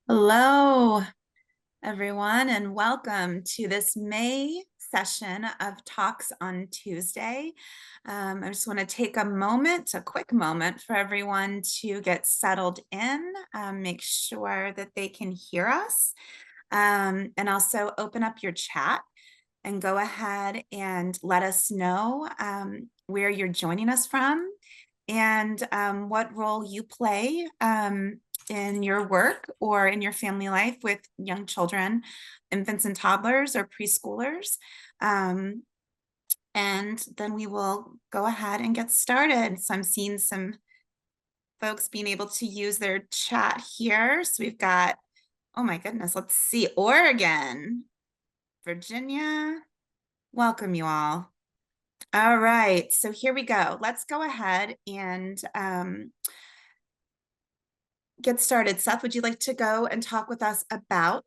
Hello, everyone, and welcome to this May session of Talks on Tuesday. I just want to take a quick moment for everyone to get settled in, make sure that they can hear us, and also open up your chat and go ahead and let us know where you're joining us from and what role you play in your work or in your family life with young children, infants and toddlers or preschoolers. Um, and then we will go ahead and get started. So I'm seeing some folks being able to use their chat here. So we've got, oh my goodness, let's see, Oregon, Virginia. Welcome you all. All right, so here we go. Let's go ahead and get started. Seth, would you like to go and talk with us about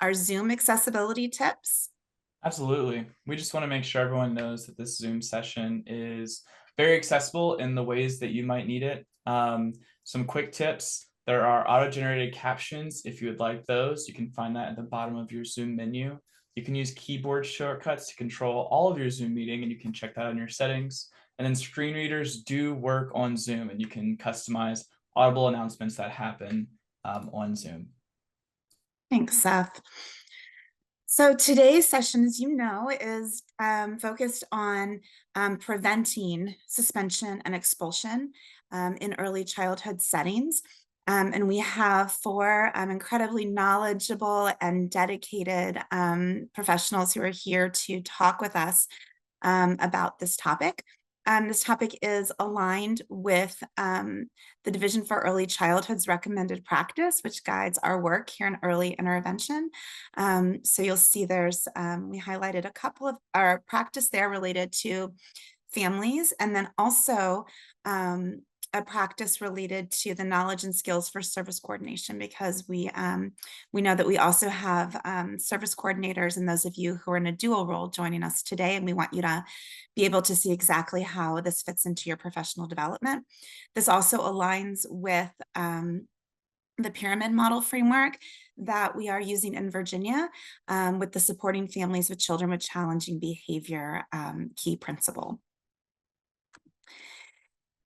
our Zoom accessibility tips? Absolutely. We just want to make sure everyone knows that this Zoom session is very accessible in the ways that you might need it. Some quick tips. There are auto-generated captions. If you would like those, you can find that at the bottom of your Zoom menu. You can use keyboard shortcuts to control all of your Zoom meeting, and you can check that in your settings. And then screen readers do work on Zoom, and you can customize audible announcements that happen on Zoom. Thanks, Seth. So today's session, as you know, is focused on preventing suspension and expulsion in early childhood settings. And we have four incredibly knowledgeable and dedicated professionals who are here to talk with us about this topic. This topic is aligned with the Division for Early Childhood's recommended practice, which guides our work here in early intervention. So you'll see we highlighted a couple of our practice there related to families, and then also a practice related to the knowledge and skills for service coordination, because we know that we also have service coordinators and those of you who are in a dual role joining us today, and we want you to be able to see exactly how this fits into your professional development. This also aligns with the pyramid model framework that we are using in Virginia with the supporting families with children with challenging behavior key principle.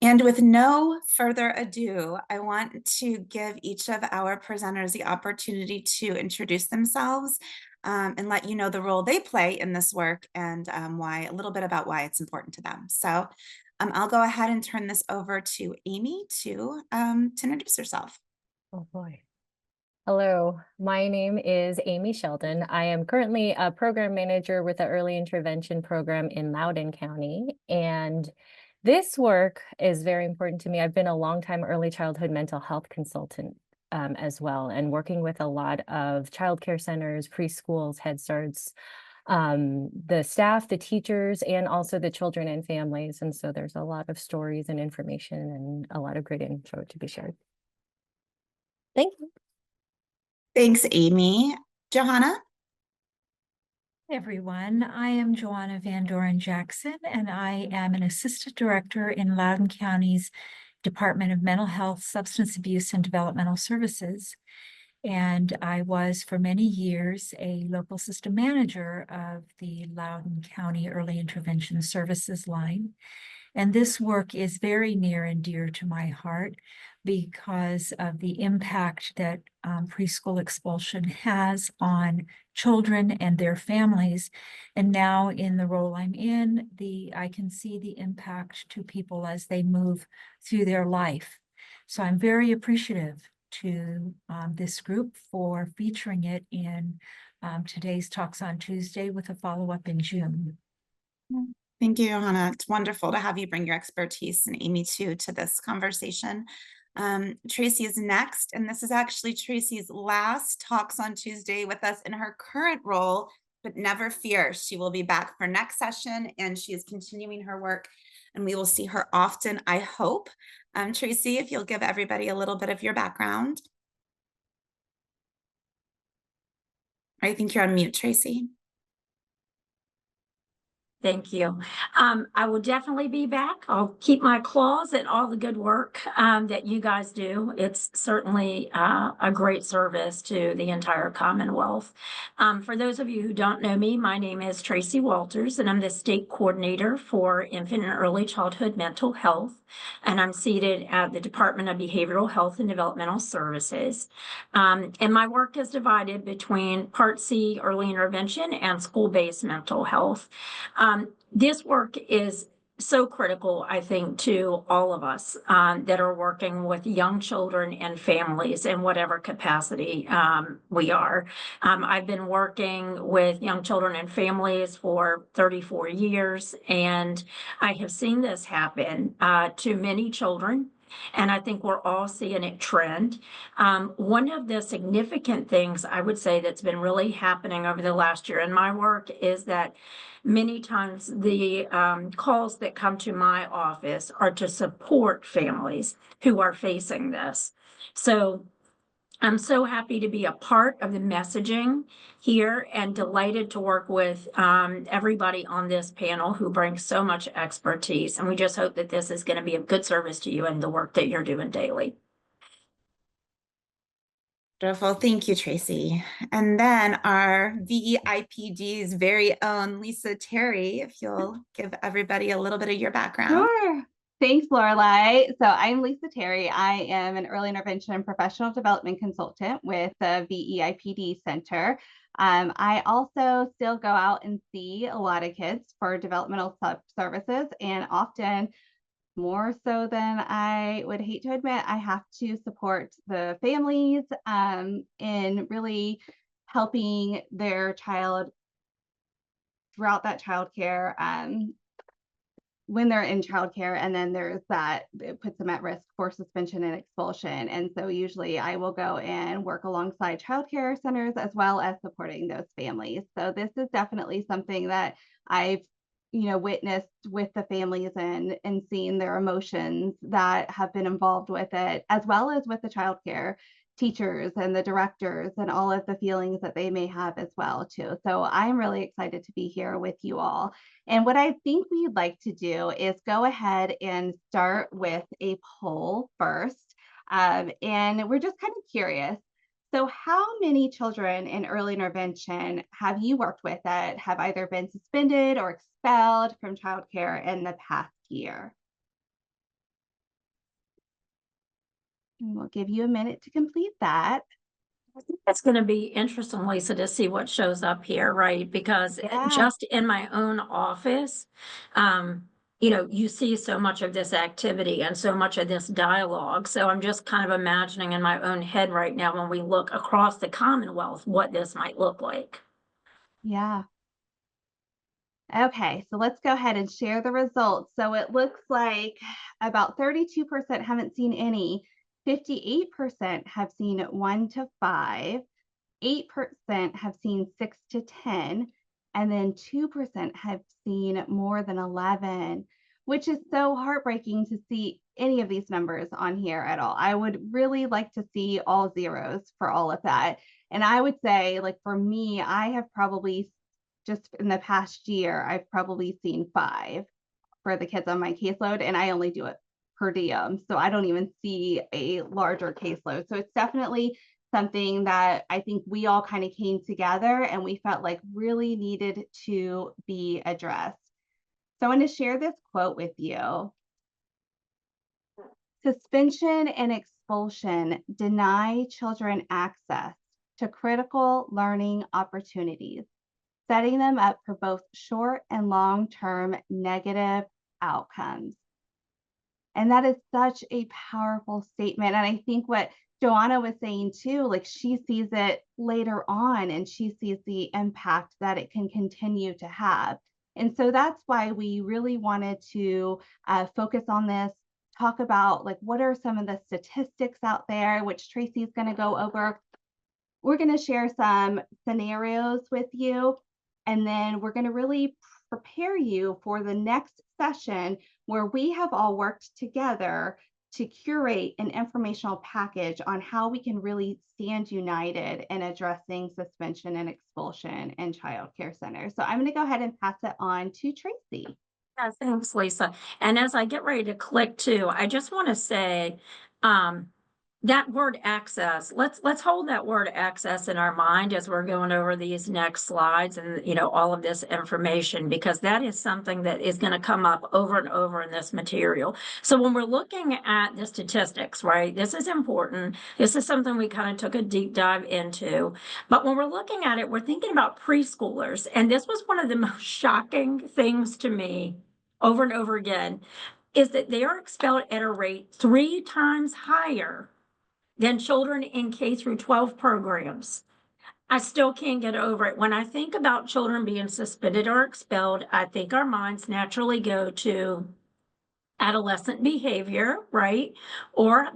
And with no further ado, I want to give each of our presenters the opportunity to introduce themselves and let you know the role they play in this work and a little bit about why it's important to them. So I'll go ahead and turn this over to Amy to introduce herself. Oh boy. Hello, my name is Amy Sheldon. I am currently a program manager with the early intervention program in Loudoun County. And this work is very important to me. I've been a longtime early childhood mental health consultant as well, and working with a lot of childcare centers, preschools, Head Starts, the staff, the teachers, and also the children and families. And so there's a lot of stories and information and a lot of great info to be shared. Thank you. Thanks, Amy. Johanna? Everyone, I am Joanna Van Doren Jackson, and I am an assistant director in Loudoun County's Department of Mental Health, Substance Abuse, and Developmental Services. And I was for many years a local system manager of the Loudoun County Early Intervention Services line. And this work is very near and dear to my heart because of the impact that preschool expulsion has on children and their families. And now in the role I'm in, I can see the impact to people as they move through their life. So I'm very appreciative to this group for featuring it in today's Talks on Tuesday with a follow-up in June. Thank you, Johanna. It's wonderful to have you bring your expertise, and Amy too, to this conversation. Tracy is next, and this is actually Tracy's last Talks on Tuesday with us in her current role, but never fear, she will be back for next session, and she is continuing her work, and we will see her often, I hope. Tracy, if you'll give everybody a little bit of your background. I think you're on mute, Tracy. Thank you. I will definitely be back. I'll keep my claws at all the good work that you guys do. It's certainly a great service to the entire Commonwealth. For those of you who don't know me, my name is Tracy Walters, and I'm the state coordinator for infant and early childhood mental health. And I'm seated at the Department of Behavioral Health and Developmental Services. And my work is divided between Part C, early intervention, and school-based mental health. This work is so critical, I think, to all of us that are working with young children and families in whatever capacity we are. I've been working with young children and families for 34 years, and I have seen this happen to many children. And I think we're all seeing it trend. One of the significant things I would say that's been really happening over the last year in my work is that many times the calls that come to my office are to support families who are facing this. So I'm so happy to be a part of the messaging here and delighted to work with everybody on this panel who brings so much expertise. And we just hope that this is going to be a good service to you and the work that you're doing daily. Wonderful. Thank you, Tracy. And then our VEIPD's very own Lisa Terry, if you'll give everybody a little bit of your background. Sure. Thanks, Lorelei. So I'm Lisa Terry. I am an early intervention and professional development consultant with the VEIPD Center. I also still go out and see a lot of kids for developmental services, and often more so than I would hate to admit, I have to support the families in really helping their child throughout that childcare when they're in childcare, and then there's that it puts them at risk for suspension and expulsion. And so usually I will go and work alongside childcare centers as well as supporting those families. So this is definitely something that I've witnessed with the families and seeing their emotions that have been involved with it, as well as with the childcare teachers and the directors and all of the feelings that they may have as well too. So I'm really excited to be here with you all. And what I think we'd like to do is go ahead and start with a poll first. And we're just kind of curious. So how many children in early intervention have you worked with that have either been suspended or expelled from childcare in the past year? And we'll give you a minute to complete that. I think that's going to be interesting, Lisa, to see what shows up here, right? Because just in my own office, you see so much of this activity and so much of this dialogue. So I'm just kind of imagining in my own head right now, when we look across the Commonwealth, what this might look like. Yeah. Okay, so let's go ahead and share the results. So it looks like about 32% haven't seen any, 58% have seen 1 to 5, 8% have seen 6 to 10, and then 2% have seen more than 11, which is so heartbreaking to see any of these numbers on here at all. I would really like to see all zeros for all of that. And I would say, like, for me, I have probably just in the past year, I've probably seen 5 for the kids on my caseload, and I only do it per diem. So I don't even see a larger caseload. So it's definitely something that I think we all kind of came together and we felt like really needed to be addressed. So I want to share this quote with you. Suspension and expulsion deny children access to critical learning opportunities, setting them up for both short and long-term negative outcomes. And that is such a powerful statement. And I think what Joanna was saying too, like she sees it later on and she sees the impact that it can continue to have. And so that's why we really wanted to focus on this, talk about like what are some of the statistics out there, which Tracy's going to go over. We're going to share some scenarios with you, and then we're going to really prepare you for the next session where we have all worked together to curate an informational package on how we can really stand united in addressing suspension and expulsion in child care centers. So I'm going to go ahead and pass it on to Tracy. Yeah, thanks, Lisa. And as I get ready to click too, I just want to say, that word access, let's hold that word access in our mind as we're going over these next slides and, you know, all of this information, because that is something that is going to come up over and over in this material. So when we're looking at the statistics, right, this is important. This is something we kind of took a deep dive into. But when we're looking at it, we're thinking about preschoolers. And this was one of the most shocking things to me over and over again, is that they are expelled at a rate 3 times higher than children in K through 12 programs. I still can't get over it. When I think about children being suspended or expelled, I think our minds naturally go to adolescent behavior, right? Or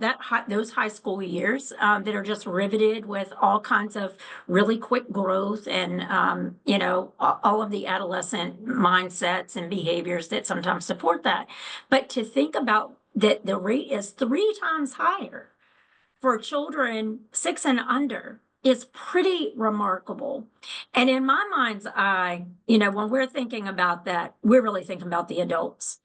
those high school years that are just riveted with all kinds of really quick growth and, you know, all of the adolescent mindsets and behaviors that sometimes support that. But to think about that the rate is 3 times higher for children 6 and under is pretty remarkable. And in my mind's eye, you know, when we're thinking about that, we're really thinking about the adults.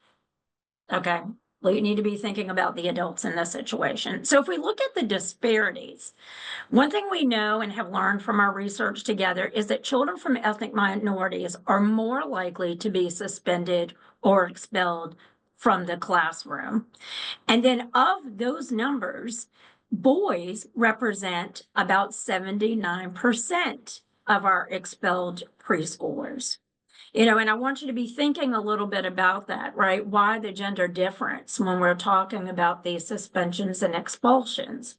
Okay, we need to be thinking about the adults in this situation. So if we look at the disparities, one thing we know and have learned from our research together is that children from ethnic minorities are more likely to be suspended or expelled from the classroom. And then of those numbers, boys represent about 79% of our expelled preschoolers. You know, and I want you to be thinking a little bit about that, right? Why the gender difference when we're talking about these suspensions and expulsions?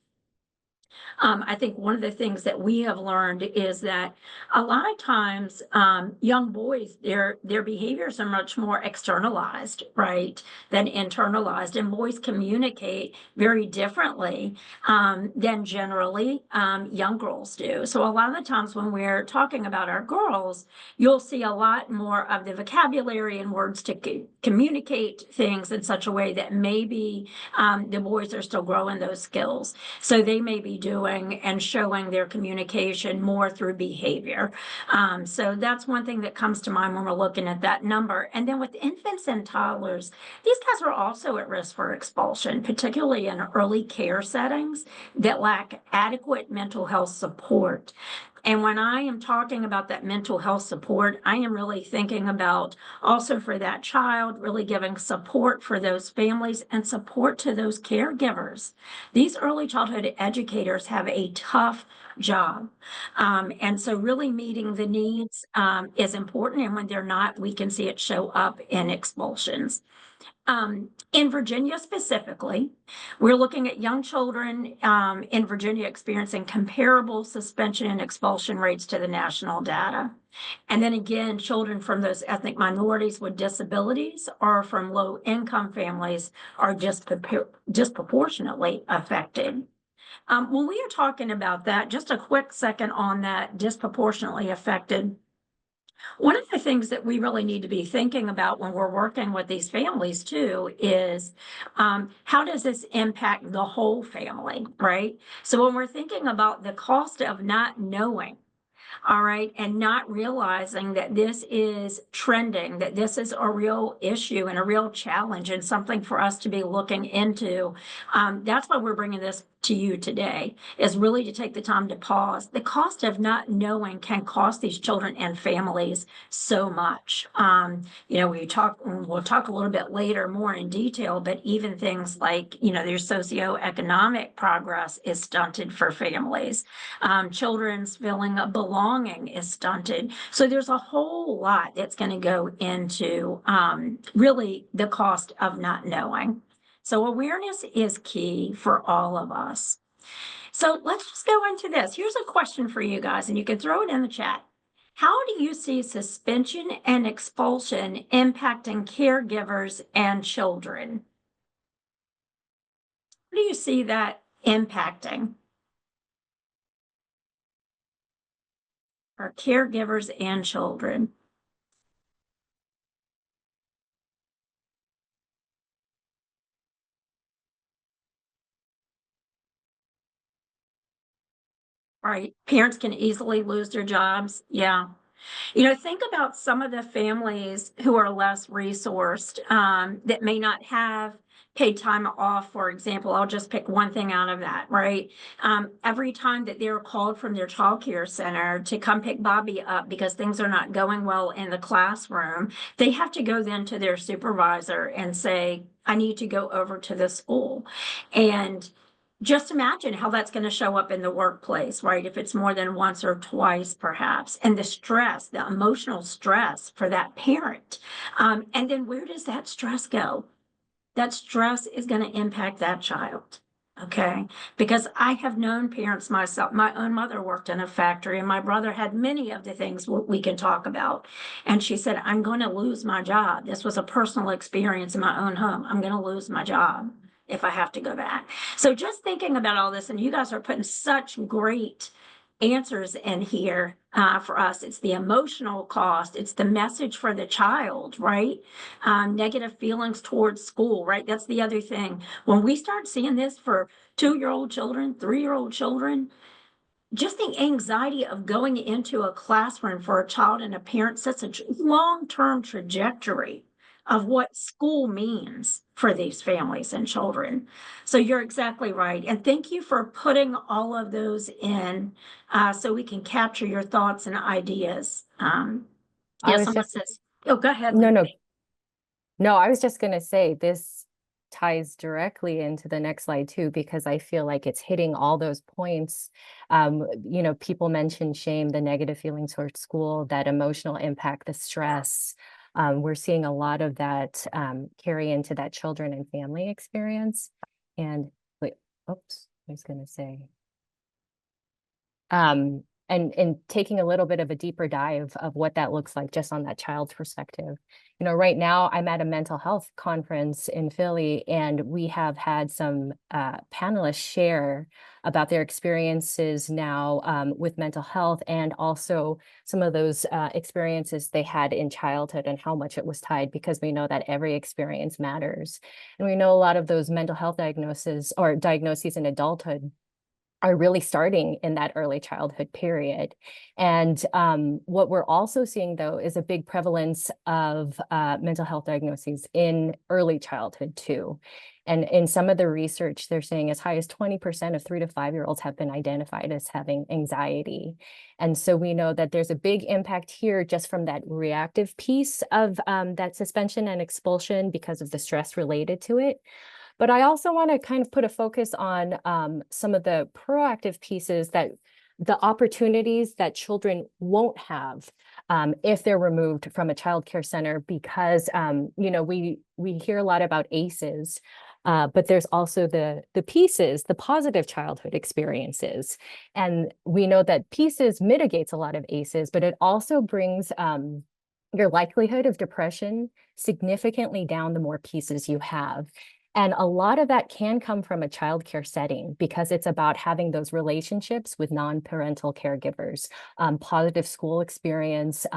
I think one of the things that we have learned is that a lot of times young boys, their behaviors are much more externalized, right, than internalized, and boys communicate very differently than generally young girls do. So a lot of the times when we're talking about our girls, you'll see a lot more of the vocabulary and words to communicate things in such a way that maybe the boys are still growing those skills. So they may be doing and showing their communication more through behavior. So that's one thing that comes to mind when we're looking at that number. And then with infants and toddlers, these guys are also at risk for expulsion, particularly in early care settings that lack adequate mental health support. And when I am talking about that mental health support, I am really thinking about also for that child, really giving support for those families and support to those caregivers. These early childhood educators have a tough job. And so really meeting the needs is important. And when they're not, we can see it show up in expulsions. In Virginia specifically, we're looking at young children in Virginia experiencing comparable suspension and expulsion rates to the national data. And then again, children from those ethnic minorities with disabilities or from low income families are disproportionately affected. When we are talking about that, just a quick second on that disproportionately affected. One of the things that we really need to be thinking about when we're working with these families too is how does this impact the whole family, right? So when we're thinking about the cost of not knowing, all right, and not realizing that this is trending, that this is a real issue and a real challenge and something for us to be looking into. That's why we're bringing this to you today, is really to take the time to pause. The cost of not knowing can cost these children and families so much. You know, we'll talk a little bit later more in detail, but even things like, you know, their socioeconomic progress is stunted for families. Children's feeling of belonging is stunted. So there's a whole lot that's going to go into really the cost of not knowing. So awareness is key for all of us. So let's just go into this. Here's a question for you guys, and you can throw it in the chat. How do you see suspension and expulsion impacting caregivers and children? How do you see that impacting our caregivers and children? right? Parents can easily lose their jobs. Yeah. You know, think about some of the families who are less resourced, that may not have paid time off, for example. I'll just pick one thing out of that, right? Every time that they're called from their childcare center to come pick Bobby up because things are not going well in the classroom, they have to go then to their supervisor and say, I need to go over to the school. And just imagine how that's going to show up in the workplace, right? If it's more than once or twice, perhaps, and the stress, the emotional stress for that parent. And then where does that stress go? That stress is going to impact that child. Okay. Because I have known parents myself. My own mother worked in a factory, and my brother had many of the things we can talk about. And she said, I'm going to lose my job. This was a personal experience in my own home. I'm going to lose my job if I have to go back. So just thinking about all this, and you guys are putting such great answers in here for us. It's the emotional cost. It's the message for the child, right? Negative feelings towards school, right? That's the other thing. When we start seeing this for 2-year-old children, 3-year-old children, just the anxiety of going into a classroom for a child and a parent sets a long-term trajectory of what school means for these families and children. So you're exactly right. And thank you for putting all of those in so we can capture your thoughts and ideas. Someone says, oh, go ahead. No, I was just going to say this ties directly into the next slide too, because I feel like it's hitting all those points. People mention shame, the negative feelings towards school, that emotional impact, the stress. We're seeing a lot of that carry into that children and family experience. And I was going to say, and taking a little bit of a deeper dive of what that looks like just on that child's perspective. Right now I'm at a mental health conference in Philly, and we have had some panelists share about their experiences now with mental health, and also some of those experiences they had in childhood and how much it was tied, because we know that every experience matters. And we know a lot of those mental health diagnoses in adulthood are really starting in that early childhood period. And what we're also seeing, though, is a big prevalence of mental health diagnoses in early childhood, too. And in some of the research, they're saying as high as 20% of 3 to 5-year-olds have been identified as having anxiety. And so we know that there's a big impact here just from that reactive piece of that suspension and expulsion because of the stress related to it. But I also want to kind of put a focus on some of the proactive pieces, that the opportunities that children won't have if they're removed from a childcare center, because we hear a lot about ACEs, but there's also the pieces, the positive childhood experiences. And we know that pieces mitigates a lot of ACEs, but it also brings your likelihood of depression significantly down the more pieces you have. And a lot of that can come from a childcare setting, because it's about having those relationships with non-parental caregivers, positive school experience,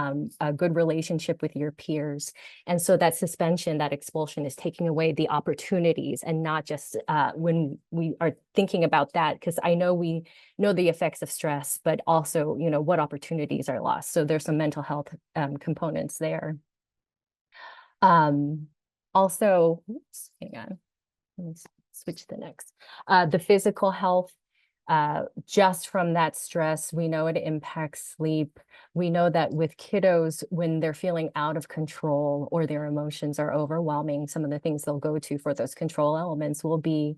a good relationship with your peers. And so that suspension, that expulsion is taking away the opportunities, and not just when we are thinking about that, because I know we know the effects of stress, but also, what opportunities are lost. So there's some mental health components there. Also, hang on. Let me switch to the next. The physical health, just from that stress, we know it impacts sleep. We know that with kiddos, when they're feeling out of control or their emotions are overwhelming, some of the things they'll go to for those control elements will be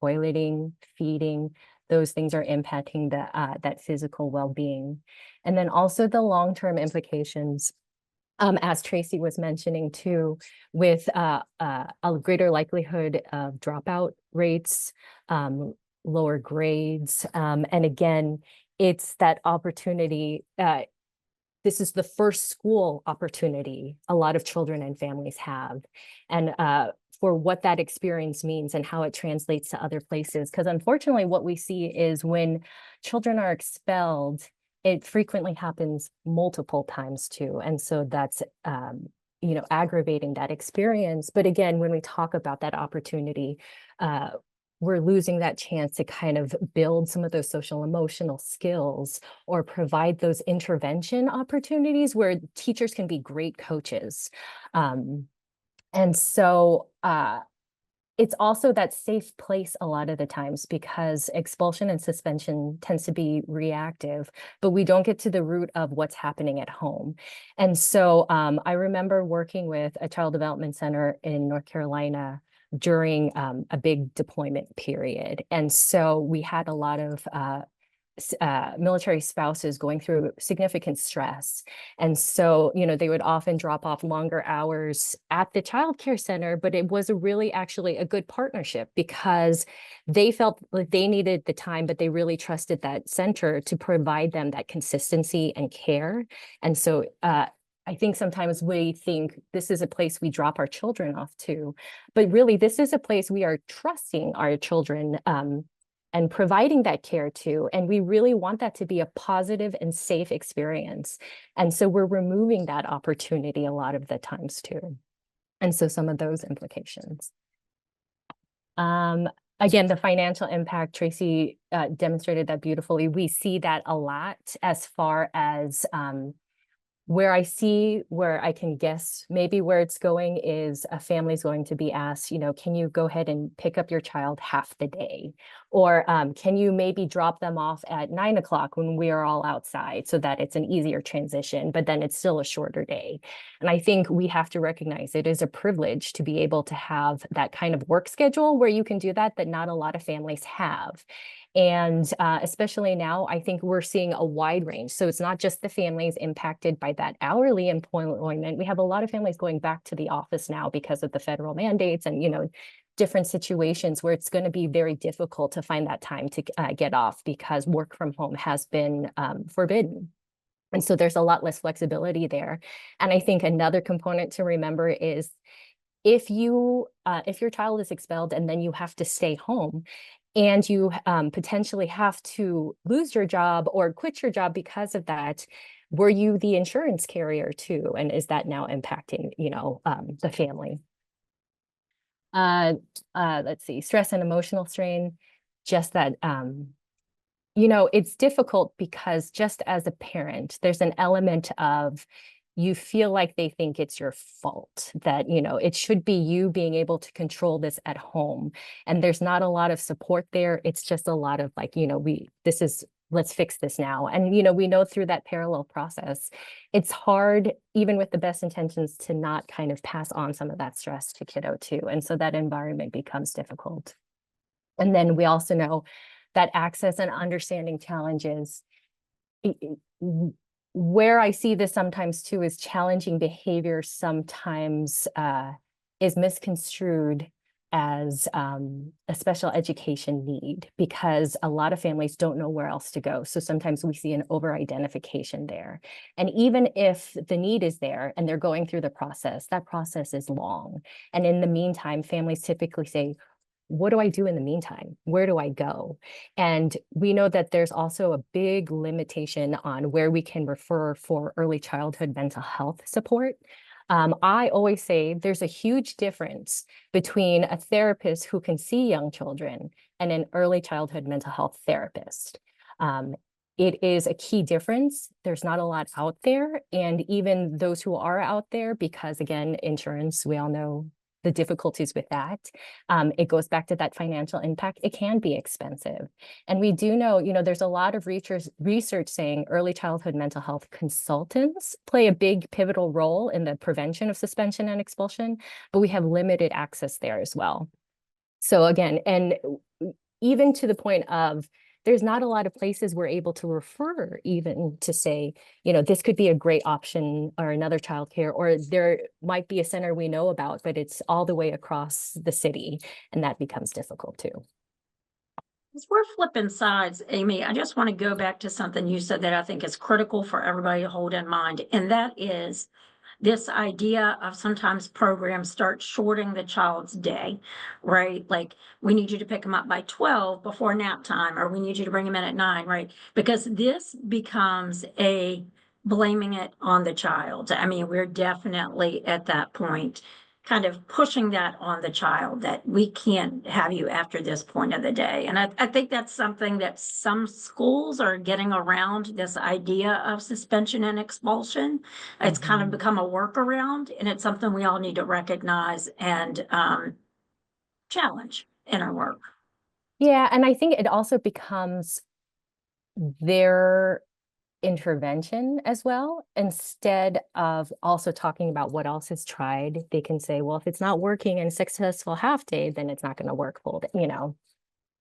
toileting, feeding. Those things are impacting that physical well-being. And then also the long-term implications, as Tracy was mentioning too, with a greater likelihood of dropout rates, lower grades. And again, it's that opportunity. This is the first school opportunity a lot of children and families have. And for what that experience means and how it translates to other places. Because unfortunately, what we see is when children are expelled, it frequently happens multiple times too. And so that's, aggravating that experience. But again, when we talk about that opportunity, we're losing that chance to kind of build some of those social emotional skills or provide those intervention opportunities where teachers can be great coaches. And so it's also that safe place a lot of the times, because expulsion and suspension tends to be reactive, but we don't get to the root of what's happening at home. And so I remember working with a child development center in North Carolina during a big deployment period. And so we had a lot of military spouses going through significant stress. And so, they would often drop off longer hours at the child care center, but it was really actually a good partnership because they felt like they needed the time, but they really trusted that center to provide them that consistency and care. And so, I think sometimes we think this is a place we drop our children off to, but really this is a place we are trusting our children and providing that care to. And we really want that to be a positive and safe experience. And so we're removing that opportunity a lot of the times too. And so some of those implications. Again, the financial impact, Tracy demonstrated that beautifully. We see that a lot as far as where I can guess maybe where it's going is a family's going to be asked, can you go ahead and pick up your child half the day? Or can you maybe drop them off at 9 o'clock when we are all outside so that it's an easier transition, but then it's still a shorter day. And I think we have to recognize it is a privilege to be able to have that kind of work schedule where you can do that not a lot of families have. And especially now, I think we're seeing a wide range. So it's not just the families impacted by that hourly employment. We have a lot of families going back to the office now because of the federal mandates and, different situations where it's going to be very difficult to find that time to get off because work from home has been forbidden. And so there's a lot less flexibility there. And I think another component to remember is if your child is expelled and then you have to stay home, and you potentially have to lose your job or quit your job because of that, were you the insurance carrier too? And is that now impacting, the family? Let's see, stress and emotional strain, just that, it's difficult because just as a parent, there's an element of you feel like they think it's your fault, that, it should be you being able to control this at home. And there's not a lot of support there. It's just a lot of like, let's fix this now. And, we know through that parallel process, it's hard, even with the best intentions, to not kind of pass on some of that stress to kiddo too. And so that environment becomes difficult. And then we also know that access and understanding challenges. Where I see this sometimes too is challenging behavior sometimes is misconstrued as a special education need because a lot of families don't know where else to go. So sometimes we see an over-identification there. And even if the need is there and they're going through the process, that process is long. And in the meantime, families typically say, what do I do in the meantime? Where do I go? And we know that there's also a big limitation on where we can refer for early childhood mental health support. I always say there's a huge difference between a therapist who can see young children and an early childhood mental health therapist. It is a key difference. There's not a lot out there. And even those who are out there, because again, insurance, we all know the difficulties with that. It goes back to that financial impact. It can be expensive. And we do know, there's a lot of research saying early childhood mental health consultants play a big pivotal role in the prevention of suspension and expulsion, but we have limited access there as well. So again, and even to the point of there's not a lot of places we're able to refer even to say, this could be a great option or another childcare, or there might be a center we know about, but it's all the way across the city. And that becomes difficult too. As we're flipping sides, Amy, I just want to go back to something you said that I think is critical for everybody to hold in mind. And that is this idea of sometimes programs start shorting the child's day, right? Like we need you to pick them up by 12 before nap time, or we need you to bring them in at 9, right? Because this becomes a blaming it on the child. I mean, we're definitely at that point. kind of pushing that on the child that we can't have you after this point of the day. And I think that's something that some schools are getting around, this idea of suspension and expulsion. It's kind of become a workaround, and it's something we all need to recognize and challenge in our work. Yeah, and I think it also becomes their intervention as well. Instead of also talking about what else is tried, they can say, well, if it's not working in a successful half day, then it's not going to work full day, you know.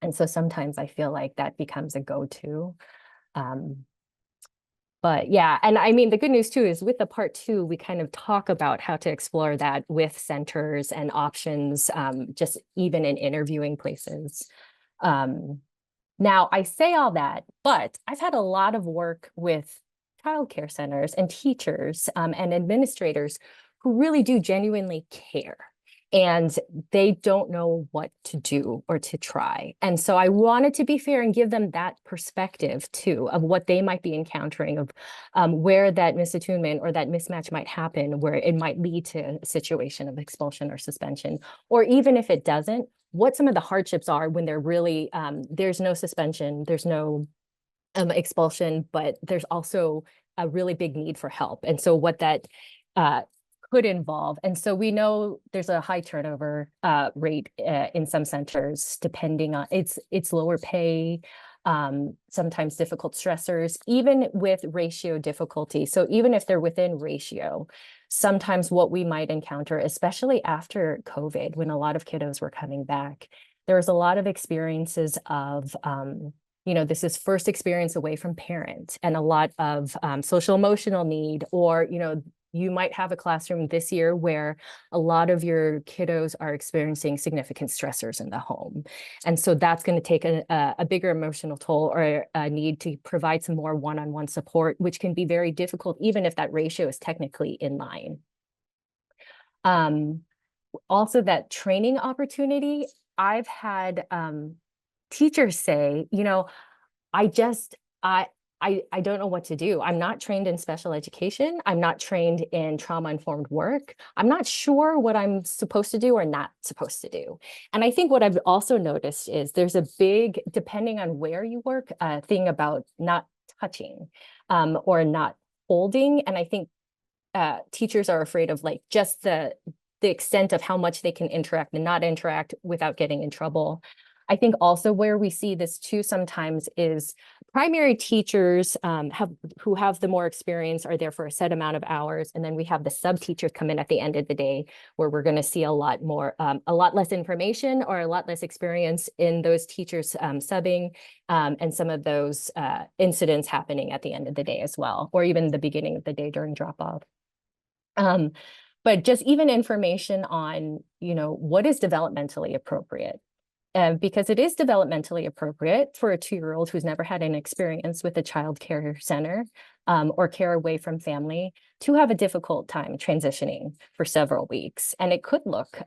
And so sometimes I feel like that becomes a go-to. But yeah, and I mean, the good news too is with the part 2, we kind of talk about how to explore that with centers and options, just even in interviewing places. Now, I say all that, but I've had a lot of work with childcare centers and teachers and administrators who really do genuinely care, and they don't know what to do or to try. And so I wanted to be fair and give them that perspective too of what they might be encountering, of where that misattunement or that mismatch might happen, where it might lead to a situation of expulsion or suspension, or even if it doesn't, what some of the hardships are when they're really, there's no suspension, there's no expulsion, but there's also a really big need for help. And so what that could involve. And so we know there's a high turnover rate in some centers, depending on it's lower pay, sometimes difficult stressors, even with ratio difficulty. So even if they're within ratio, sometimes what we might encounter, especially after COVID, when a lot of kiddos were coming back, there was a lot of experiences of, you know, this is first experience away from parent, and a lot of social emotional need, or, you know, you might have a classroom this year where a lot of your kiddos are experiencing significant stressors in the home. And so that's going to take a bigger emotional toll, or a need to provide some more one-on-one support, which can be very difficult, even if that ratio is technically in line. Also, that training opportunity, I've had teachers say, you know, I don't know what to do. I'm not trained in special education. I'm not trained in trauma-informed work. I'm not sure what I'm supposed to do or not supposed to do. And I think what I've also noticed is there's a big, depending on where you work, thing about not touching or not holding. And I think teachers are afraid of like just the extent of how much they can interact and not interact without getting in trouble. I think also where we see this too sometimes is primary teachers who have the more experience are there for a set amount of hours. And then we have the sub teachers come in at the end of the day, where we're going to see a lot more, a lot less information or a lot less experience in those teachers subbing, and some of those incidents happening at the end of the day as well, or even the beginning of the day during drop off. But just even information on, you know, what is developmentally appropriate. Because it is developmentally appropriate for a 2-year-old who's never had an experience with a child care center or care away from family to have a difficult time transitioning for several weeks. And it could look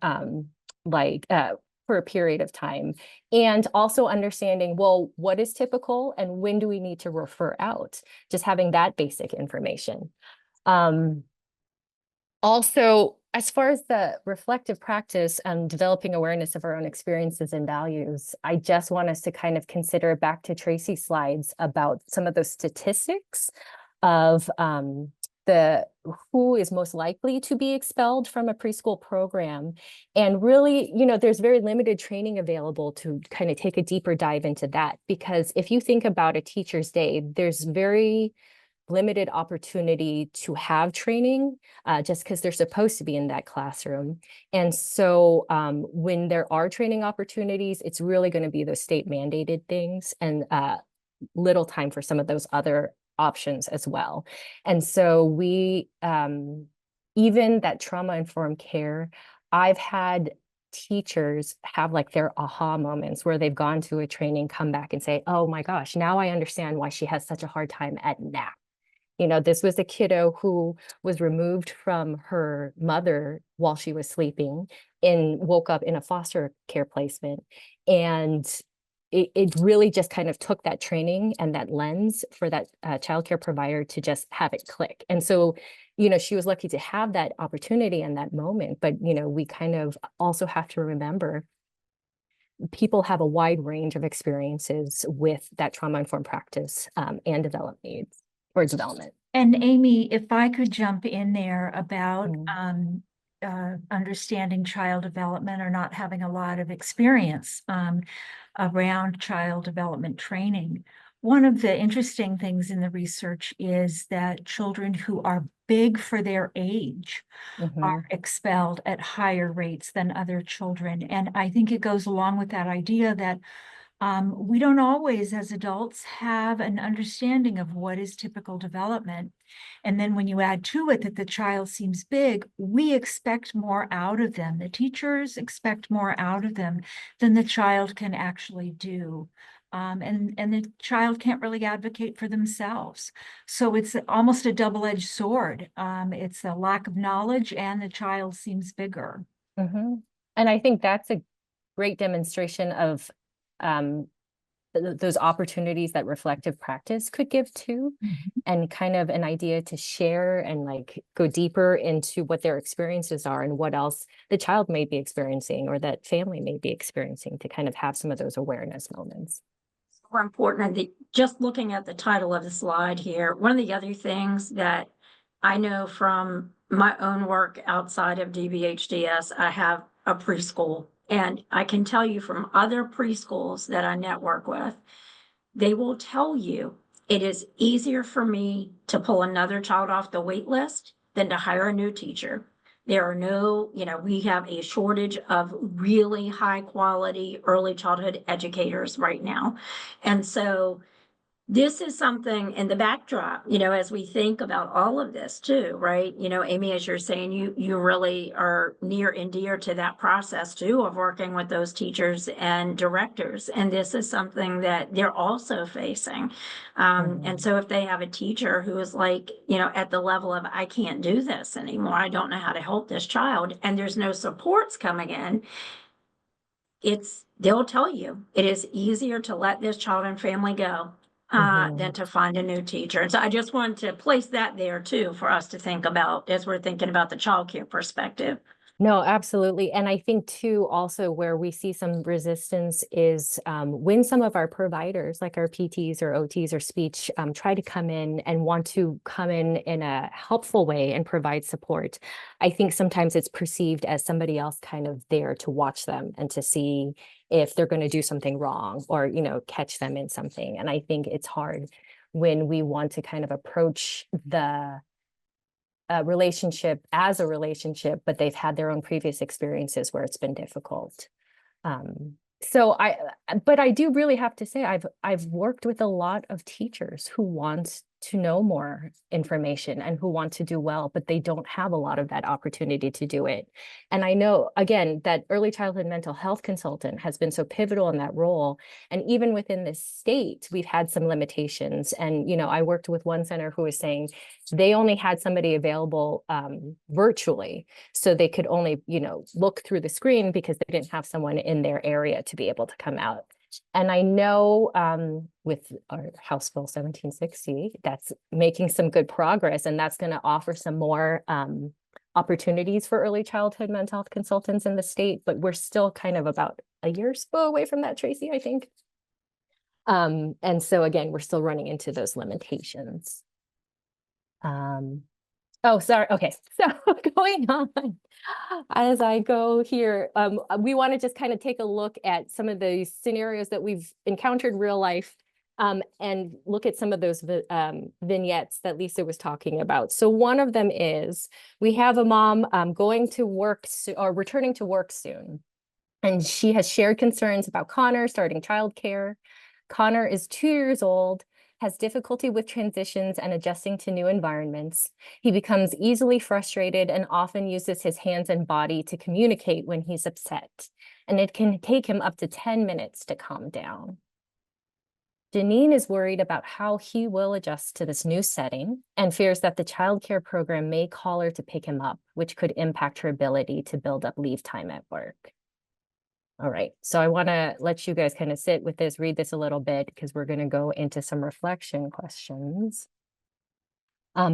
like for a period of time. And also understanding, well, what is typical and when do we need to refer out? Just having that basic information. Also, as far as the reflective practice and developing awareness of our own experiences and values, I just want us to kind of consider back to Tracy's slides about some of those statistics of who is most likely to be expelled from a preschool program. And really, you know, there's very limited training available to kind of take a deeper dive into that, because if you think about a teacher's day, there's very limited opportunity to have training just because they're supposed to be in that classroom. And so when there are training opportunities, it's really going to be those state mandated things, and little time for some of those other options as well. And so we, even that trauma-informed care, I've had teachers have like their aha moments where they've gone to a training, come back and say, oh my gosh, now I understand why she has such a hard time at nap. You know, this was a kiddo who was removed from her mother while she was sleeping and woke up in a foster care placement. And it really just kind of took that training and that lens for that childcare provider to just have it click. And so, she was lucky to have that opportunity in that moment. But, we kind of also have to remember people have a wide range of experiences with that trauma-informed practice and development needs or development. And Amy, if I could jump in there about Mm. understanding child development or not having a lot of experience around child development training. One of the interesting things in the research is that children who are big for their age are expelled at higher rates than other children. And I think it goes along with that idea that we don't always, as adults, have an understanding of what is typical development. And then when you add to it that the child seems big, we expect more out of them. The teachers expect more out of them than the child can actually do. And the child can't really advocate for themselves. So it's almost a double-edged sword. It's a lack of knowledge and the child seems bigger. And I think that's a great demonstration of those opportunities that reflective practice could give to, and kind of an idea to share and like go deeper into what their experiences are and what else the child may be experiencing or that family may be experiencing, to kind of have some of those awareness moments. More important, just looking at the title of the slide here, one of the other things that I know from my own work outside of DBHDS, I have a preschool. And I can tell you from other preschools that I network with, they will tell you it is easier for me to pull another child off the wait list than to hire a new teacher. There are no, we have a shortage of really high quality early childhood educators right now. And so this is something in the backdrop, as we think about all of this too, right? Amy, as you're saying, you really are near and dear to that process too, of working with those teachers and directors. And this is something that they're also facing. And so if they have a teacher who is like, at the level of, I can't do this anymore, I don't know how to help this child, and there's no supports coming in, they'll tell you it is easier to let this child and family go than to find a new teacher. And so I just wanted to place that there too for us to think about as we're thinking about the childcare perspective. No, absolutely. And I think too, also where we see some resistance is when some of our providers, like our PTs or OTs or speech, try to come in and want to come in a helpful way and provide support. I think sometimes it's perceived as somebody else kind of there to watch them and to see if they're going to do something wrong or, catch them in something. And I think it's hard when we want to kind of approach the relationship as a relationship, but they've had their own previous experiences where it's been difficult. But I do really have to say, I've worked with a lot of teachers who want to know more information and who want to do well, but they don't have a lot of that opportunity to do it. And I know, again, that early childhood mental health consultant has been so pivotal in that role. And even within this state, we've had some limitations. And, I worked with one center who was saying they only had somebody available virtually. So they could only, look through the screen because they didn't have someone in their area to be able to come out. And I know with our House Bill 1760, that's making some good progress, and that's going to offer some more opportunities for early childhood mental health consultants in the state. But we're still kind of about a year's away from that, Tracy, I think. And so again, we're still running into those limitations. Oh, sorry. Okay, so going on as I go here, we want to just kind of take a look at some of the scenarios that we've encountered in real life and look at some of those vignettes that Lisa was talking about. So one of them is we have a mom going to work or returning to work soon, and she has shared concerns about Connor starting childcare. Connor is 2 years old, has difficulty with transitions and adjusting to new environments. He becomes easily frustrated and often uses his hands and body to communicate when he's upset, and it can take him up to 10 minutes to calm down. Janine is worried about how he will adjust to this new setting and fears that the childcare program may call her to pick him up, which could impact her ability to build up leave time at work. All right, so I want to let you guys kind of sit with this, read this a little bit, because we're going to go into some reflection questions.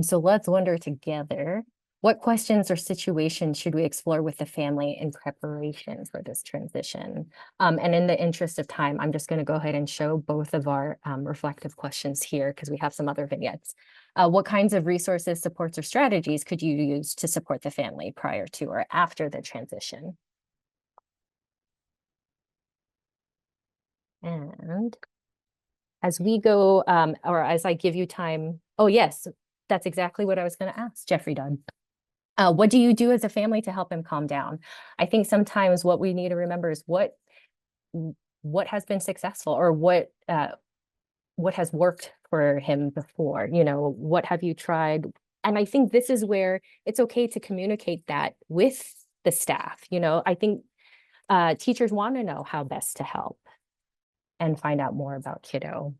So let's wonder together, what questions or situations should we explore with the family in preparation for this transition? And in the interest of time, I'm just going to go ahead and show both of our reflective questions here because we have some other vignettes. What kinds of resources, supports, or strategies could you use to support the family prior to or after the transition? And as we go, or as I give you time, oh yes, that's exactly what I was going to ask Jeffrey Dunn. What do you do as a family to help him calm down? I think sometimes what we need to remember is what has been successful, or what has worked for him before. You know, what have you tried? And I think this is where it's okay to communicate that with the staff. You know, I think teachers want to know how best to help and find out more about kiddo.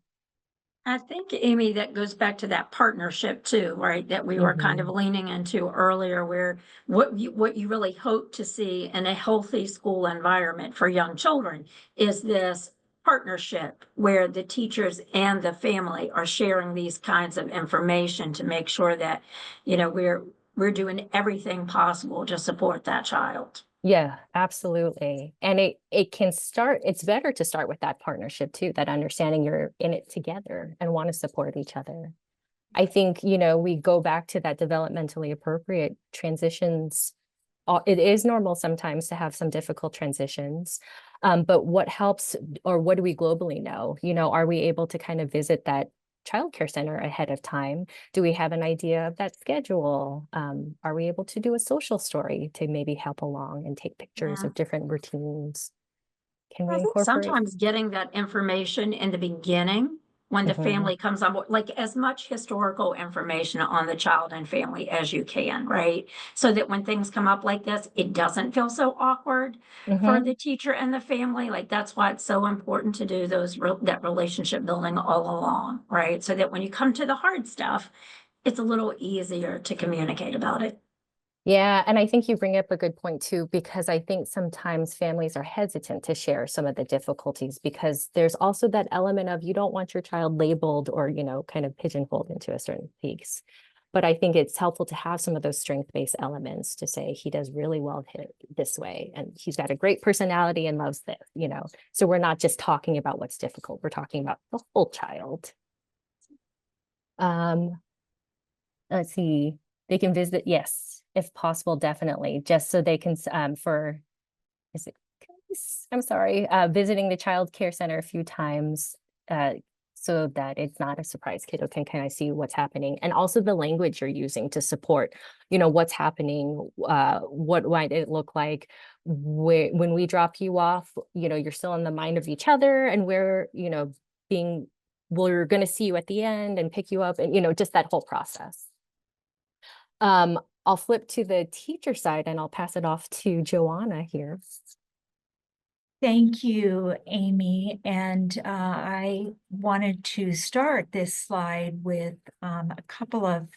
I think, Amy, that goes back to that partnership too, right? That we were kind of leaning into earlier, where what you really hope to see in a healthy school environment for young children is this partnership where the teachers and the family are sharing these kinds of information to make sure that, you know, we're doing everything possible to support that child. Yeah, absolutely. And it can start, it's better to start with that partnership too, that understanding you're in it together and want to support each other. I think, you know, we go back to that developmentally appropriate transitions. It is normal sometimes to have some difficult transitions, but what helps, or what do we globally know? You know, are we able to kind of visit that childcare center ahead of time? Do we have an idea of that schedule? Are we able to do a social story to maybe help along and take pictures Yeah. of different routines? Can we I think incorporate? sometimes getting that information in the beginning, when the family comes on board, like as much historical information on the child and family as you can, right? So that when things come up like this, it doesn't feel so awkward for the teacher and the family. Like that's why it's so important to do that relationship building all along, right? So that when you come to the hard stuff, it's a little easier to communicate about it. Yeah, and I think you bring up a good point too, because I think sometimes families are hesitant to share some of the difficulties because there's also that element of you don't want your child labeled or, you know, kind of pigeonholed into a certain piece. But I think it's helpful to have some of those strength-based elements to say he does really well this way, and he's got a great personality and loves this, you know. So we're not just talking about what's difficult, we're talking about the whole child. Let's see, they can visit, yes, if possible, definitely, just so they can, I'm sorry, visiting the child care center a few times, so that it's not a surprise. Kiddo can kind of see what's happening, and also the language you're using to support, you know, what's happening, what might it look like when we drop you off, you know, you're still in the mind of each other, and we're, you know, we're going to see you at the end and pick you up, and, you know, just that whole process. I'll flip to the teacher side and I'll pass it off to Joanna here. Thank you, Amy. And I wanted to start this slide with a couple of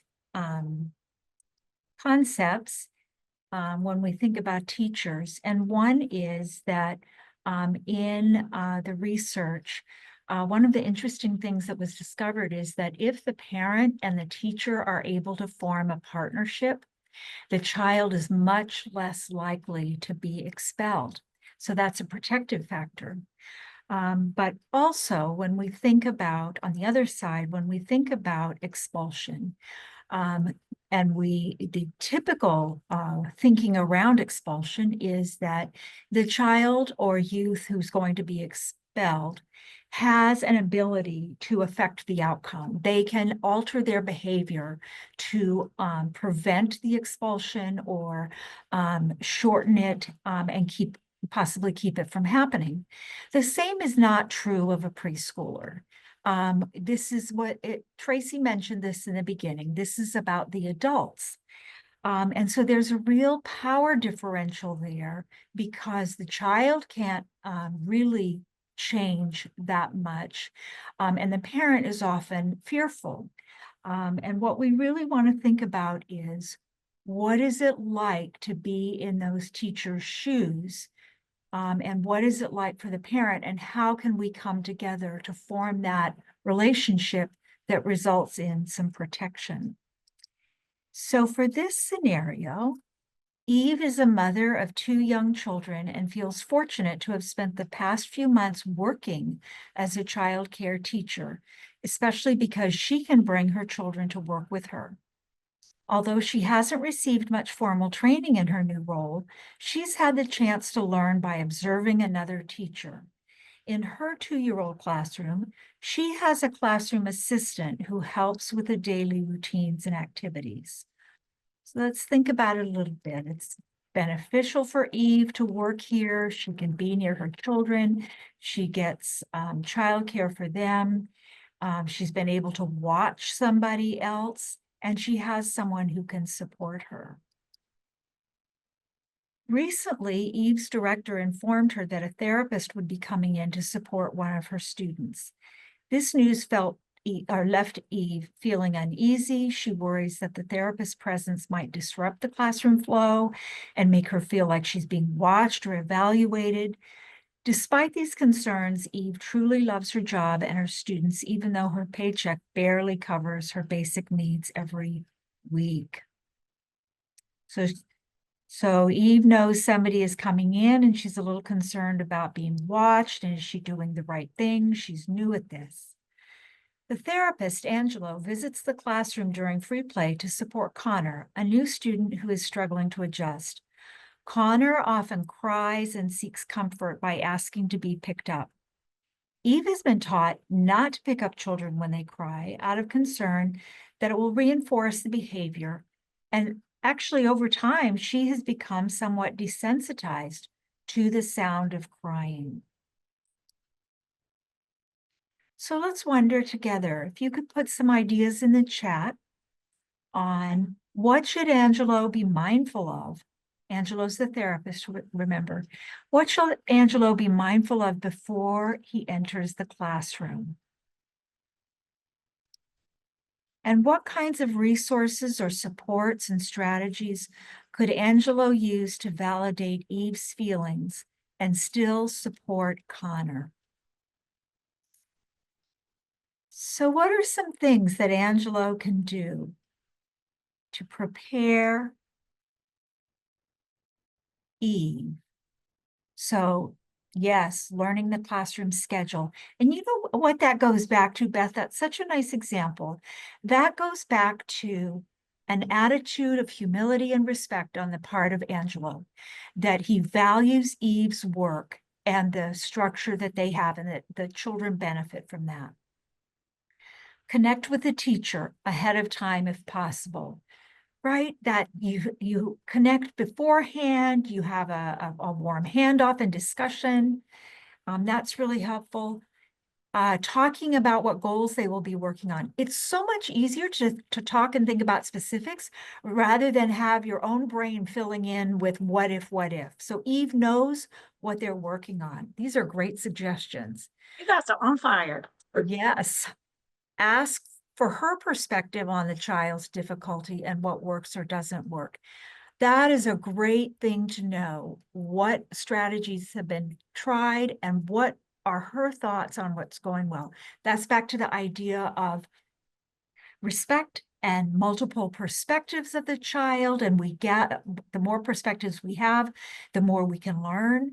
concepts when we think about teachers. And one is that in the research, one of the interesting things that was discovered is that if the parent and the teacher are able to form a partnership, the child is much less likely to be expelled. So that's a protective factor. But also when we think about, on the other side, when we think about expulsion, and the typical thinking around expulsion is that the child or youth who's going to be expelled has an ability to affect the outcome. They can alter their behavior to prevent the expulsion or shorten it and possibly keep it from happening. The same is not true of a preschooler. This is Tracy mentioned this in the beginning. This is about the adults. And so there's a real power differential there because the child can't really change that much. And the parent is often fearful. And what we really want to think about is, what is it like to be in those teachers' shoes And what is it like for the parent, and how can we come together to form that relationship that results in some protection? So for this scenario, Eve is a mother of 2 young children and feels fortunate to have spent the past few months working as a child care teacher, especially because she can bring her children to work with her. Although she hasn't received much formal training in her new role, she's had the chance to learn by observing another teacher. In her 2-year-old classroom, she has a classroom assistant who helps with the daily routines and activities. So let's think about it a little bit. It's beneficial for Eve to work here. She can be near her children. She gets childcare for them. She's been able to watch somebody else, and she has someone who can support her. Recently, Eve's director informed her that a therapist would be coming in to support one of her students. This news left Eve feeling uneasy. She worries that the therapist's presence might disrupt the classroom flow and make her feel like she's being watched or evaluated. Despite these concerns, Eve truly loves her job and her students, even though her paycheck barely covers her basic needs every week. So Eve knows somebody is coming in, and she's a little concerned about being watched, and is she doing the right thing? She's new at this. The therapist, Angelo, visits the classroom during free play to support Connor, a new student who is struggling to adjust. Connor often cries and seeks comfort by asking to be picked up. Eve has been taught not to pick up children when they cry out of concern that it will reinforce the behavior. And actually, over time, she has become somewhat desensitized to the sound of crying. So let's wonder together, if you could put some ideas in the chat on what should Angelo be mindful of. Angelo's the therapist, remember. What should Angelo be mindful of before he enters the classroom? And what kinds of resources or supports and strategies could Angelo use to validate Eve's feelings and still support Connor? So what are some things that Angelo can do to prepare Eve? So yes, learning the classroom schedule. And you know what that goes back to, Beth? That's such a nice example. That goes back to an attitude of humility and respect on the part of Angelo, that he values Eve's work and the structure that they have, and that the children benefit from that. Connect with the teacher ahead of time if possible, right? That you connect beforehand, you have a warm handoff and discussion. That's really helpful. Talking about what goals they will be working on. It's so much easier to talk and think about specifics rather than have your own brain filling in with what if. So Eve knows what they're working on. These are great suggestions. You guys are on fire. Yes. Ask for her perspective on the child's difficulty and what works or doesn't work. That is a great thing to know. What strategies have been tried and what are her thoughts on what's going well? That's back to the idea of respect and multiple perspectives of the child. And we get, the more perspectives we have, the more we can learn.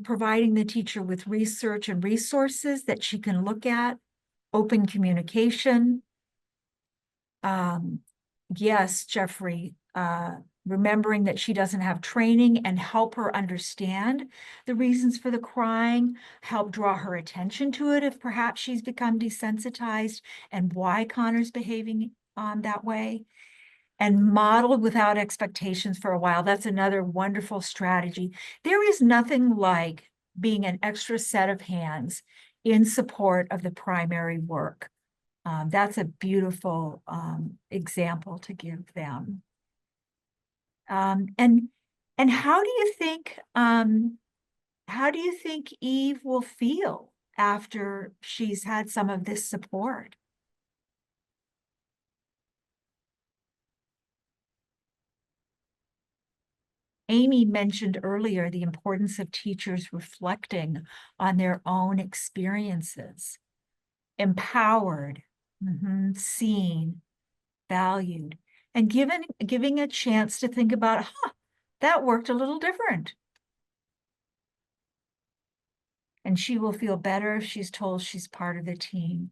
Providing the teacher with research and resources that she can look at. Open communication. Yes, Jeffrey, remembering that she doesn't have training, and help her understand the reasons for the crying, help draw her attention to it if perhaps she's become desensitized and why Connor's behaving that way. And modeled without expectations for a while. That's another wonderful strategy. There is nothing like being an extra set of hands in support of the primary work. That's a beautiful example to give them. And how do you think Eve will feel after she's had some of this support? Amy mentioned earlier the importance of teachers reflecting on their own experiences, empowered, seen, valued, and giving a chance to think about, that worked a little different. And she will feel better if she's told she's part of the team.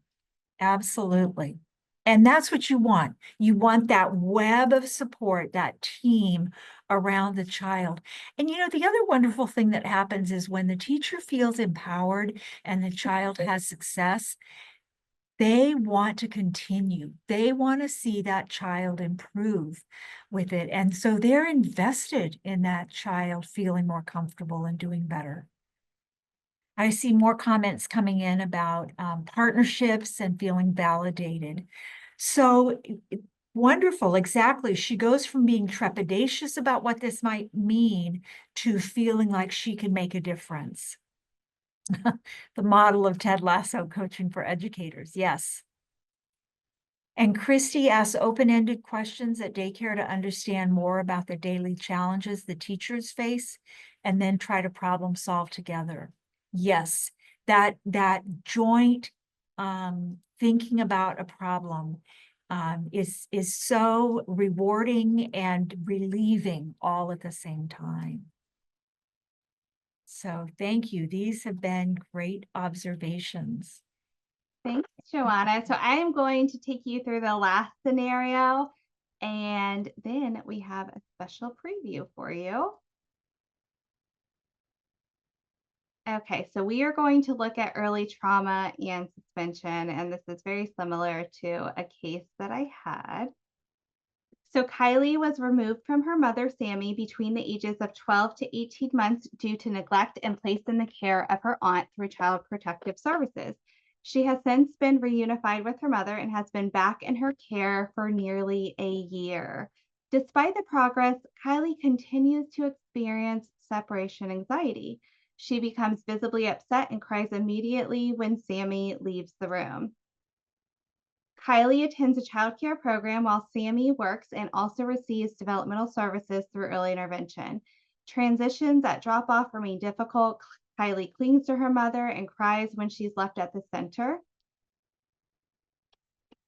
Absolutely. And that's what you want. You want that web of support, that team around the child. And you know, the other wonderful thing that happens is when the teacher feels empowered and the child has success, they want to continue. They want to see that child improve with it. And so they're invested in that child feeling more comfortable and doing better. I see more comments coming in about partnerships and feeling validated. So wonderful, exactly. She goes from being trepidatious about what this might mean to feeling like she can make a difference. The model of Ted Lasso coaching for educators, yes. And Christy asks open-ended questions at daycare to understand more about the daily challenges the teachers face and then try to problem solve together. Yes, that joint thinking about a problem is so rewarding and relieving all at the same time. So thank you. These have been great observations. Thanks, Joanna. So I am going to take you through the last scenario, and then we have a special preview for you. Okay, so we are going to look at early trauma and suspension, and this is very similar to a case that I had. So Kylie was removed from her mother, Sammy, between the ages of 12 to 18 months due to neglect and placed in the care of her aunt through Child Protective Services. She has since been reunified with her mother and has been back in her care for nearly a year. Despite the progress, Kylie continues to experience separation anxiety. She becomes visibly upset and cries immediately when Sammy leaves the room. Kylie attends a childcare program while Sammy works and also receives developmental services through early intervention. Transitions at drop-off remain difficult. Kylie clings to her mother and cries when she's left at the center.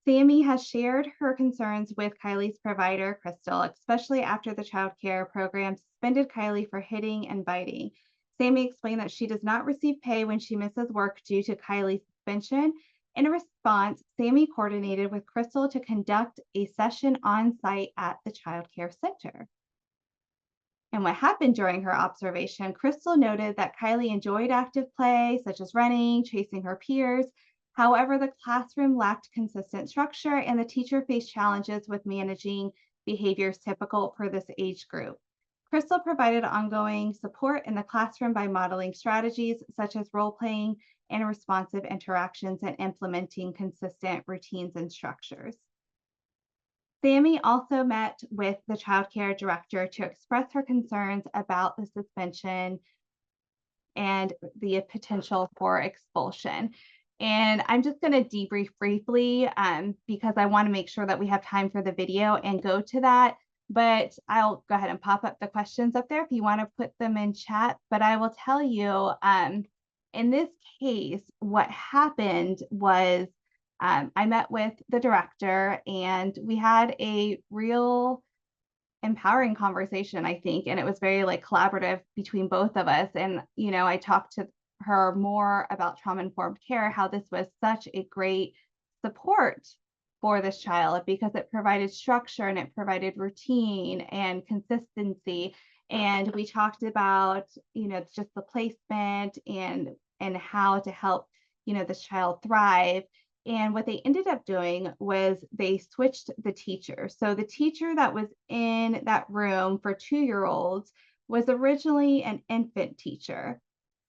Sammy has shared her concerns with Kylie's provider, Crystal, especially after the childcare program suspended Kylie for hitting and biting. Sammy explained that she does not receive pay when she misses work due to Kylie's suspension. In response, Sammy coordinated with Crystal to conduct a session on site at the childcare center. And what happened during her observation, Crystal noted that Kylie enjoyed active play, such as running, chasing her peers. However, the classroom lacked consistent structure and the teacher faced challenges with managing behaviors typical for this age group. Crystal provided ongoing support in the classroom by modeling strategies such as role-playing and responsive interactions and implementing consistent routines and structures. Sammy also met with the childcare director to express her concerns about the suspension and the potential for expulsion. And I'm just going to debrief briefly because I want to make sure that we have time for the video and go to that. But I'll go ahead and pop up the questions up there if you want to put them in chat. But I will tell you, in this case, what happened was I met with the director and we had a real empowering conversation, I think, and it was very like collaborative between both of us. And, you know, I talked to her more about trauma-informed care, how this was such a great support for this child because it provided structure and it provided routine and consistency. And we talked about, you know, just the placement and how to help, you know, this child thrive. And what they ended up doing was they switched the teacher. So the teacher that was in that room for 2-year-olds was originally an infant teacher.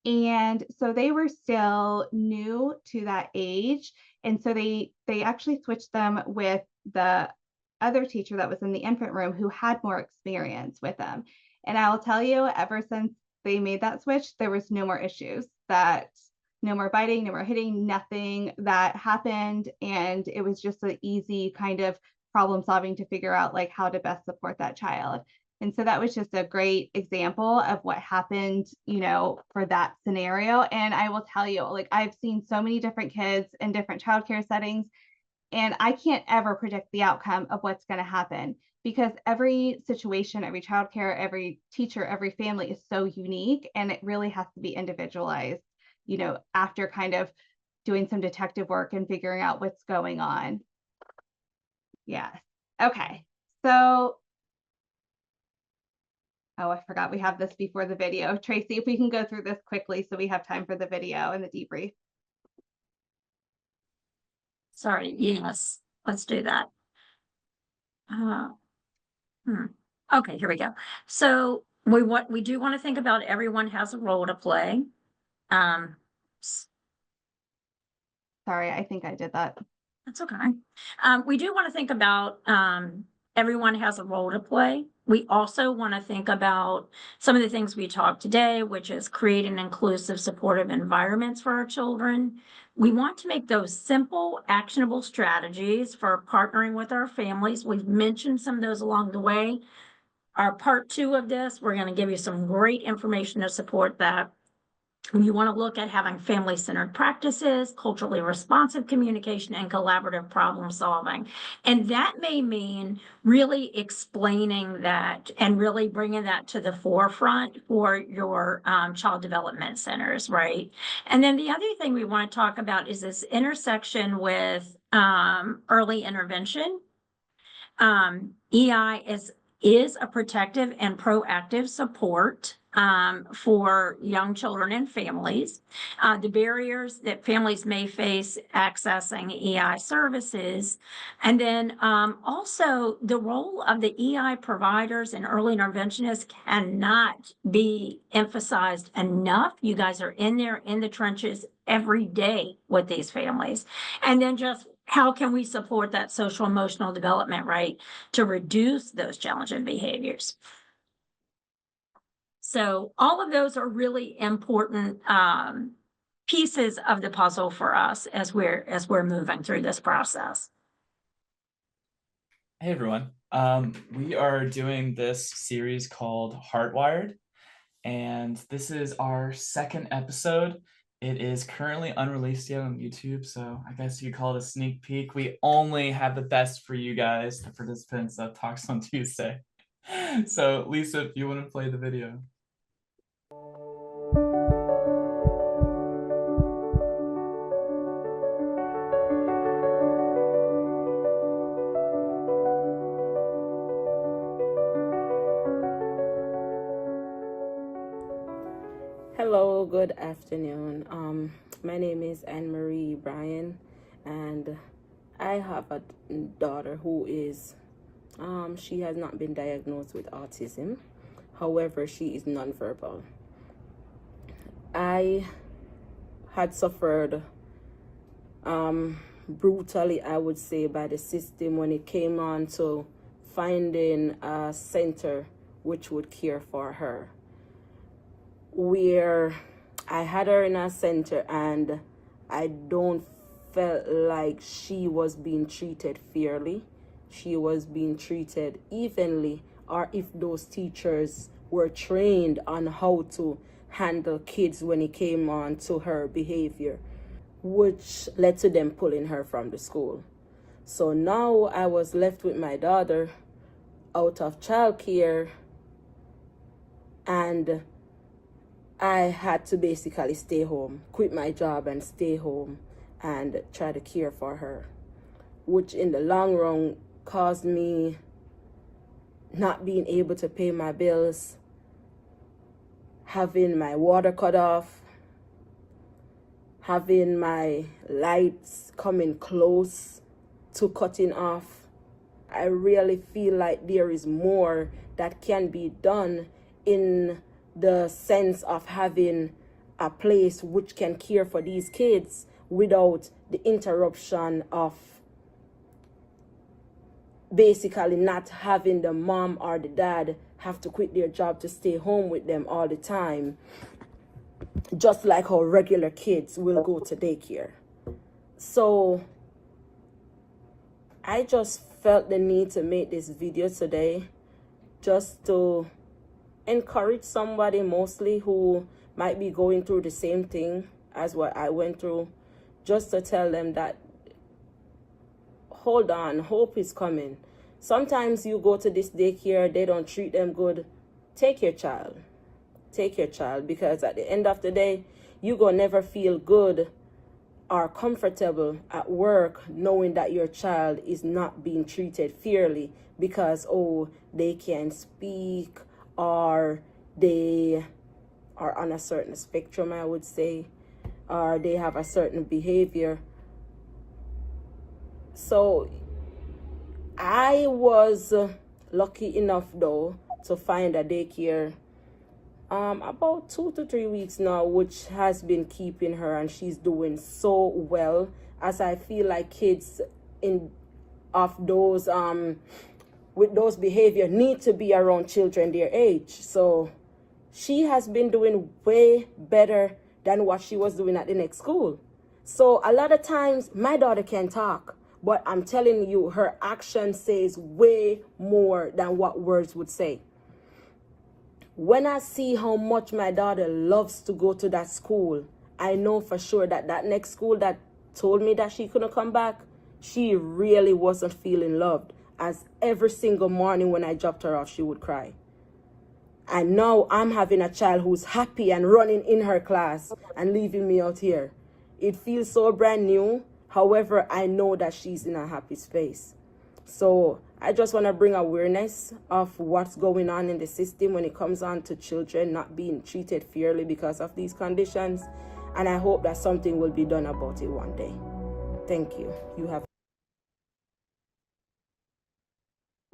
And so they were still new to that age. And so they actually switched them with the other teacher that was in the infant room who had more experience with them. And I will tell you, ever since they made that switch, there was no more issues, no more biting, no more hitting, nothing that happened. And it was just an easy kind of problem solving to figure out like how to best support that child. And so that was just a great example of what happened, you know, for that scenario. And I will tell you, like, I've seen so many different kids in different childcare settings, and I can't ever predict the outcome of what's going to happen because every situation, every childcare, every teacher, every family is so unique, and it really has to be individualized, you know, after kind of doing some detective work and figuring out what's going on. Yes. Okay. So, oh, I forgot we have this before the video. Tracy, if we can go through this quickly so we have time for the video and the debrief. Sorry, yes, let's do that. Okay, here we go. So we do want to think about everyone has a role to play. Sorry, I think I did that. That's okay. We do want to think about everyone has a role to play. We also want to think about some of the things we talked today, which is creating inclusive, supportive environments for our children. We want to make those simple, actionable strategies for partnering with our families. We've mentioned some of those along the way. Our part 2 of this, we're going to give you some great information to support that. You want to look at having family-centered practices, culturally responsive communication, and collaborative problem solving. And that may mean really explaining that and really bringing that to the forefront for your child development centers, right? And then the other thing we want to talk about is this intersection with early intervention. EI is a protective and proactive support for young children and families. The barriers that families may face accessing EI services, and then also the role of the EI providers and early interventionists cannot be emphasized enough. You guys are in there in the trenches every day with these families. And then just how can we support that social emotional development, right, to reduce those challenging behaviors? So all of those are really important pieces of the puzzle for us as we're moving through this process. Hey everyone, we are doing this series called Heartwired, and this is our second episode. It is currently unreleased yet on YouTube, so I guess you could call it a sneak peek. We only have the best for you guys, the participants of Talks on Tuesday. So Lisa, if you want to play the video. Hello, good afternoon. My name is Anne-Marie Bryan, and I have a daughter who is, she has not been diagnosed with autism. However, she is nonverbal. I had suffered brutally, I would say, by the system when it came on to finding a center which would care for her. Where I had her in a center and I don't felt like she was being treated fairly. She was being treated evenly, or if those teachers were trained on how to handle kids when it came on to her behavior, which led to them pulling her from the school. So now I was left with my daughter out of childcare, and I had to basically stay home, quit my job and stay home and try to care for her, which in the long run caused me not being able to pay my bills, having my water cut off, having my lights coming close to cutting off. I really feel like there is more that can be done in the sense of having a place which can care for these kids without the interruption of basically not having the mom or the dad have to quit their job to stay home with them all the time, just like how regular kids will go to daycare. So I just felt the need to make this video today just to encourage somebody mostly who might be going through the same thing as what I went through, just to tell them that, hold on, hope is coming. Sometimes you go to this daycare, they don't treat them good. Take your child. Take your child, because at the end of the day, you gonna never feel good or comfortable at work knowing that your child is not being treated fairly because, oh, they can't speak, or they are on a certain spectrum, I would say, or they have a certain behavior. So I was lucky enough though to find a daycare about 2 to 3 weeks now, which has been keeping her, and she's doing so well, as I feel like kids of those with those behavior need to be around children their age. So she has been doing way better than what she was doing at the next school. So a lot of times my daughter can talk, but I'm telling you, her action says way more than what words would say. When I see how much my daughter loves to go to that school, I know for sure that that next school that told me that she couldn't come back, she really wasn't feeling loved, as every single morning when I dropped her off, she would cry. And now I'm having a child who's happy and running in her class and leaving me out here. It feels so brand new. However, I know that she's in a happy space. So I just want to bring awareness of what's going on in the system when it comes on to children not being treated fairly because of these conditions. And I hope that something will be done about it one day. Thank you. You have.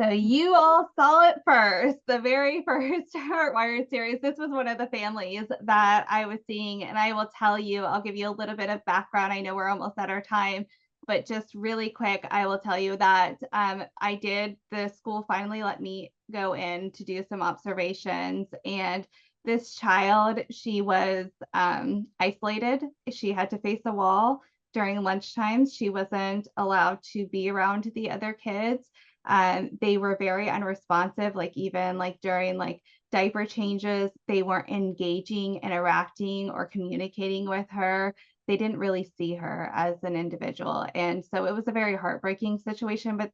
So you all saw it first, the very first Heartwired series. This was one of the families that I was seeing, and I will tell you, I'll give you a little bit of background. I know we're almost at our time, but just really quick, I will tell you that the school finally let me go in to do some observations, and this child, she was isolated. She had to face a wall during lunchtimes. She wasn't allowed to be around the other kids. They were very unresponsive, like even like during like diaper changes, they weren't engaging, interacting, or communicating with her. They didn't really see her as an individual. And so it was a very heartbreaking situation. But,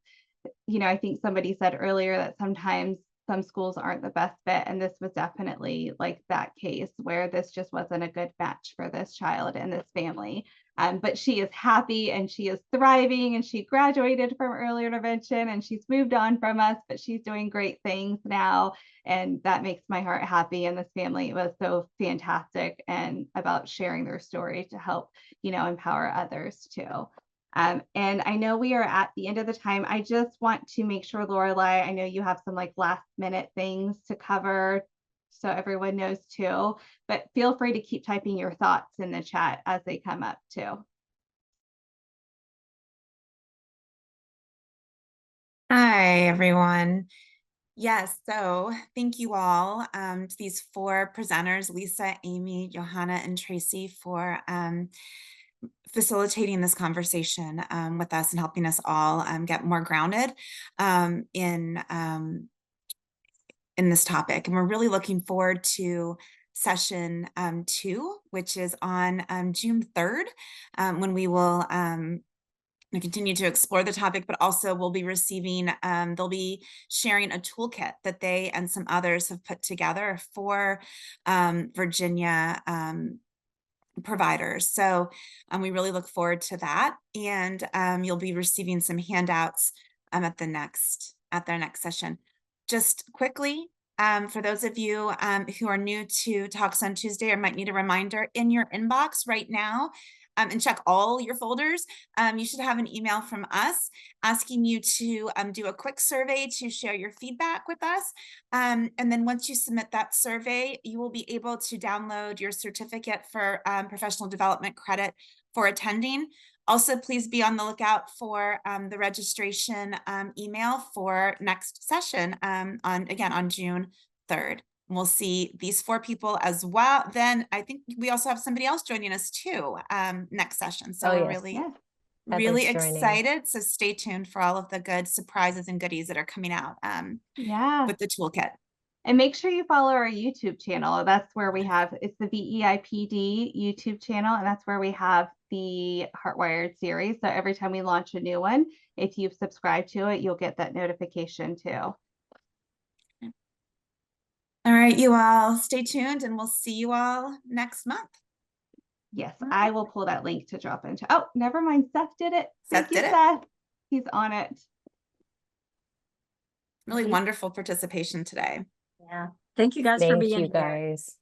you know, I think somebody said earlier that sometimes some schools aren't the best fit. And this was definitely like that case where this just wasn't a good match for this child and this family. But she is happy and she is thriving, and she graduated from early intervention and she's moved on from us, but she's doing great things now. And that makes my heart happy. And this family was so fantastic and about sharing their story to help, you know, empower others too. And I know we are at the end of the time. I just want to make sure, Lorelei, I know you have some like last minute things to cover, so everyone knows too, but feel free to keep typing your thoughts in the chat as they come up too. Hi, everyone. Yes, so thank you all to these 4 presenters, Lisa, Amy, Johanna, and Tracy, for facilitating this conversation with us and helping us all get more grounded in this topic. And we're really looking forward to session 2, which is on June 3rd, when we will continue to explore the topic, but also we'll be receiving, they'll be sharing a toolkit that they and some others have put together for Virginia providers. So we really look forward to that. And you'll be receiving some handouts at their next session. Just quickly, for those of you who are new to Talks on Tuesday or might need a reminder, in your inbox right now, and check all your folders, you should have an email from us asking you to do a quick survey to share your feedback with us. And then once you submit that survey, you will be able to download your certificate for professional development credit for attending. Also, please be on the lookout for the registration email for next session on June 3rd. We'll see these 4 people as well. Then I think we also have somebody else joining us too next session. So we're really really Heather's joining. excited. So stay tuned for all of the good surprises and goodies that are coming out Yeah. with the toolkit. And make sure you follow our YouTube channel. That's where we have, it's the VEIPD YouTube channel, and that's where we have the Heartwired series. So every time we launch a new one, if you've subscribed to it, you'll get that notification too. All right, you all stay tuned and we'll see you all next month. Yes, I will pull that link to drop into. Oh, never mind. Seth did it. Thank you, Seth did it. Seth. He's on it. Really wonderful participation today. Yeah. Thank you guys for Thank being you here. guys.